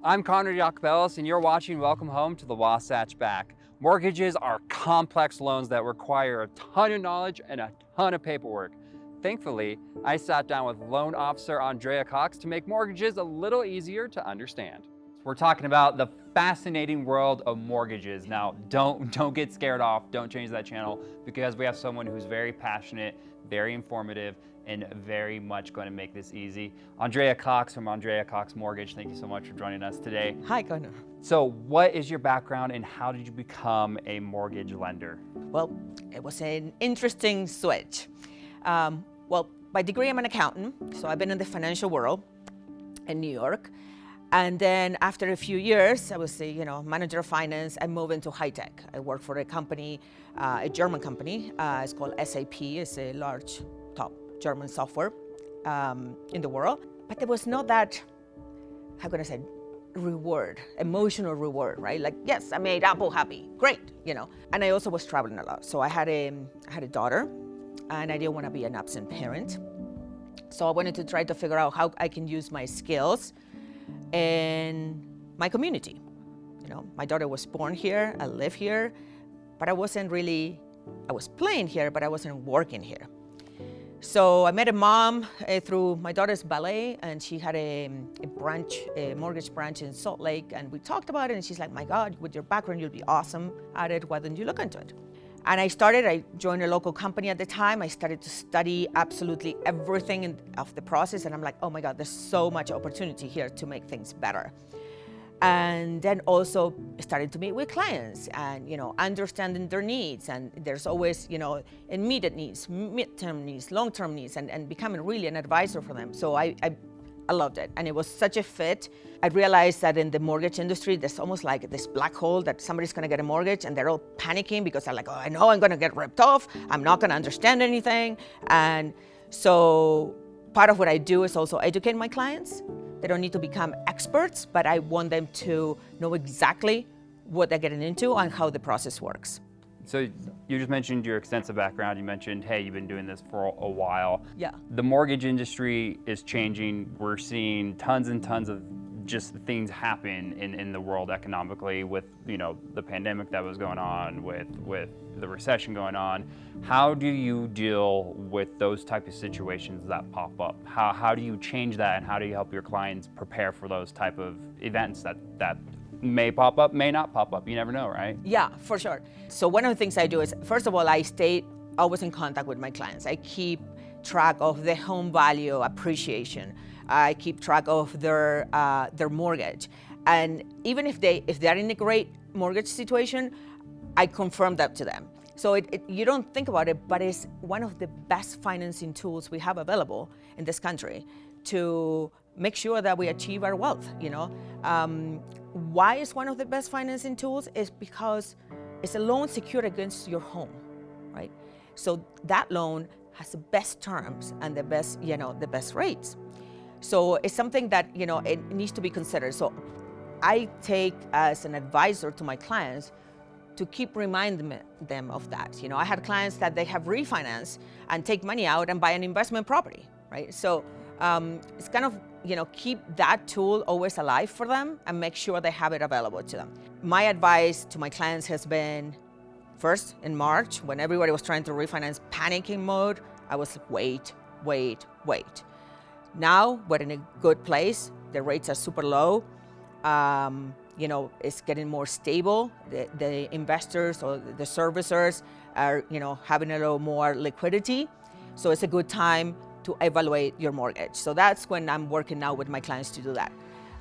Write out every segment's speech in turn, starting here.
I'm Conrad Iacobellis, and you're watching Welcome Home to the Wasatch Back. Mortgages are complex loans that require a ton of knowledge and a ton of paperwork. Thankfully, I sat down with loan officer Andrea to make mortgages a little easier to understand. We're talking about the fascinating world of mortgages. Now, don't get scared off, don't change that channel, because we have someone who's very passionate, very informative, and very much going to make this easy. Andrea Cox from Andrea Cox Mortgage, thank you so much for joining us today. Hi, Conrad. So what is your background and how did you become a mortgage lender? Well, it was an interesting switch. Well, by degree, I'm an accountant, so I've been in the financial world in New York. And then after a few years, I was a manager of finance. I moved into high tech. I worked for a company, a German company. It's called SAP. It's a large top German software in the world. But there was not that, how can I say, reward, emotional reward, right? Like, yes, I made Apple happy, great, And I also was traveling a lot. So I had a daughter, and I didn't want to be an absent parent. So I wanted to try to figure out how I can use my skills in my community. My daughter was born here, I live here, but I was playing here, but I wasn't working here. So I met a mom through my daughter's ballet, and she had a mortgage branch in Salt Lake, and we talked about it, and she's like, my God, with your background, you'll be awesome at it. Why don't you look into it? And I joined a local company at the time. I started to study absolutely everything of the process, and I'm like, oh my God, there's so much opportunity here to make things better. And then also started to meet with clients and, understanding their needs. And there's always, immediate needs, midterm needs, long-term needs, and becoming really an advisor for them. So I loved it. And it was such a fit. I realized that in the mortgage industry, there's almost like this black hole that somebody's going to get a mortgage and they're all panicking because they're like, oh, I know I'm going to get ripped off. I'm not going to understand anything. And so part of what I do is also educate my clients. They don't need to become experts, but I want them to know exactly what they're getting into and how the process works. So you just mentioned your extensive background. You mentioned, hey, you've been doing this for a while. Yeah. The mortgage industry is changing. We're seeing tons and tons of just things happen in the world economically with, the pandemic that was going on, with the recession going on. How do you deal with those type of situations that pop up? How do you change that, and how do you help your clients prepare for those type of events that may pop up, may not pop up? You never know, right? Yeah, for sure. So one of the things I do is, first of all, I stay always in contact with my clients. I keep track of the home value appreciation. I keep track of their mortgage. And even if they're in a great mortgage situation, I confirm that to them. So you don't think about it, but it's one of the best financing tools we have available in this country to make sure that we achieve our wealth. Why is one of the best financing tools? Is because it's a loan secured against your home, right? So that loan has the best terms and the best rates. So it's something that it needs to be considered. So I take as an advisor to my clients to keep reminding them of that. I had clients that they have refinanced and take money out and buy an investment property, right? So it's kind of, keep that tool always alive for them and make sure they have it available to them. My advice to my clients has been, first, in March, when everybody was trying to refinance, panicking mode, I was like, wait. Now we're in a good place. The rates are super low. It's getting more stable. The investors or the servicers are, having a little more liquidity. So it's a good time to evaluate your mortgage. So that's when I'm working now with my clients to do that,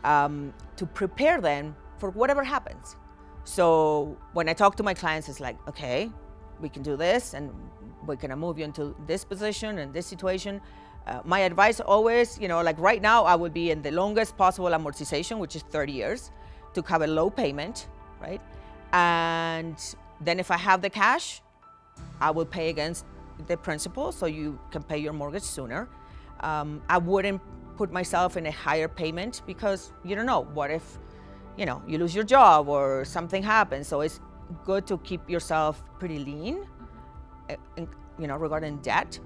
to prepare them for whatever happens. So when I talk to my clients, it's like, okay, we can do this, and we're gonna move you into this position and this situation. My advice always, like right now, I would be in the longest possible amortization, which is 30 years, to have a low payment, right? And then if I have the cash, I will pay against the principal, so you can pay your mortgage sooner. I wouldn't put myself in a higher payment because you don't know, what if, you lose your job or something happens. So it's good to keep yourself pretty lean, regarding debt,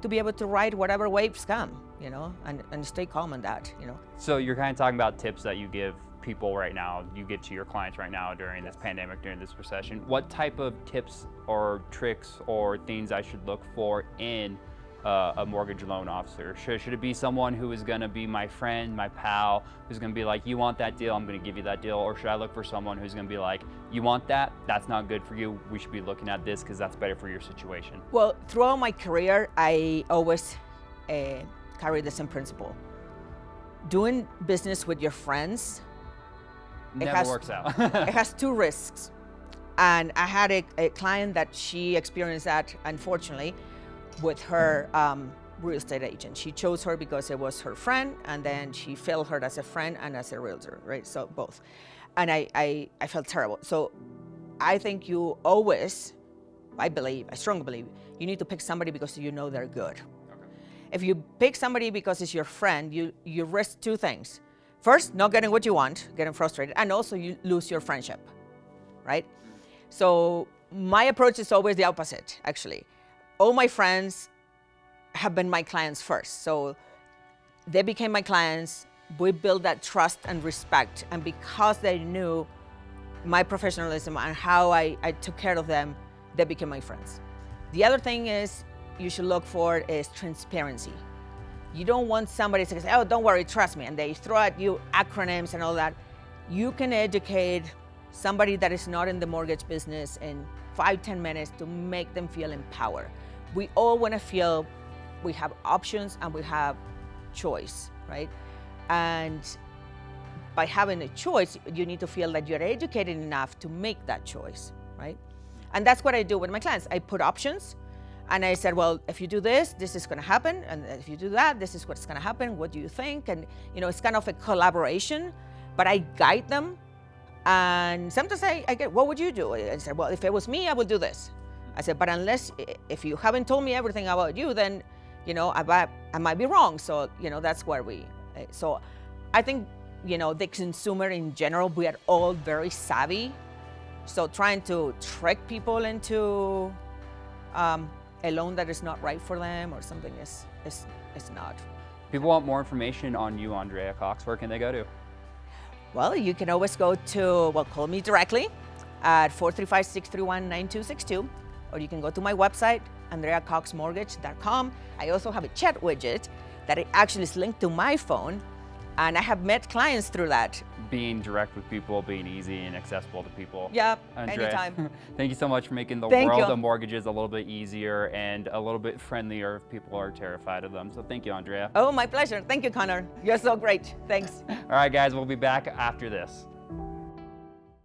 to be able to ride whatever waves come, and stay calm on that, So you're kind of talking about tips that you give people right now, you get to your clients right now during this pandemic, during this recession, what type of tips or tricks or things I should look for in a mortgage loan officer? Should it be someone who is going to be my friend, my pal, who's going to be like, you want that deal, I'm going to give you that deal? Or should I look for someone who's going to be like, you want that, that's not good for you, we should be looking at this because that's better for your situation? Well, throughout my career, I always carry the same principle. Doing business with your friends Never works out. It has two risks. And I had a client that she experienced that, unfortunately, with her real estate agent. She chose her because it was her friend, and then she failed her as a friend and as a realtor, right? So both. And I felt terrible. So I think you always, I strongly believe, you need to pick somebody because you know they're good. Okay. If you pick somebody because it's your friend, you risk two things. First, not getting what you want, getting frustrated, and also you lose your friendship, right? So my approach is always the opposite, actually. All my friends have been my clients first. So they became my clients. We built that trust and respect. And because they knew my professionalism and how I took care of them, they became my friends. The other thing is you should look for is transparency. You don't want somebody to say, oh, don't worry, trust me. And they throw at you acronyms and all that. You can educate somebody that is not in the mortgage business in 5-10 minutes to make them feel empowered. We all want to feel we have options and we have choice, right? And by having a choice, you need to feel that you're educated enough to make that choice, right? And that's what I do with my clients. I put options and I said, well, if you do this, this is going to happen. And if you do that, this is what's going to happen. What do you think? And, it's kind of a collaboration, but I guide them. And sometimes I get, what would you do? I said, well, if it was me, I would do this. I said, but if you haven't told me everything about you, then, I might be wrong. So, that's where so I think, the consumer in general, we are all very savvy. So trying to trick people into a loan that is not right for them or something is not. People want more information on you, Andrea Cox. Where can they go to? Well, you can always go to, call me directly at 435-631-9262, or you can go to my website, andreacoxmortgage.com. I also have a chat widget that actually is linked to my phone, and I have met clients through that. Being direct with people, being easy and accessible to people. Yeah, Andrea, anytime. Thank you so much for making the world of mortgages a little bit easier and a little bit friendlier if people are terrified of them. So thank you, Andrea. Oh, my pleasure. Thank you, Connor. You're so great. Thanks. All right, guys, we'll be back after this.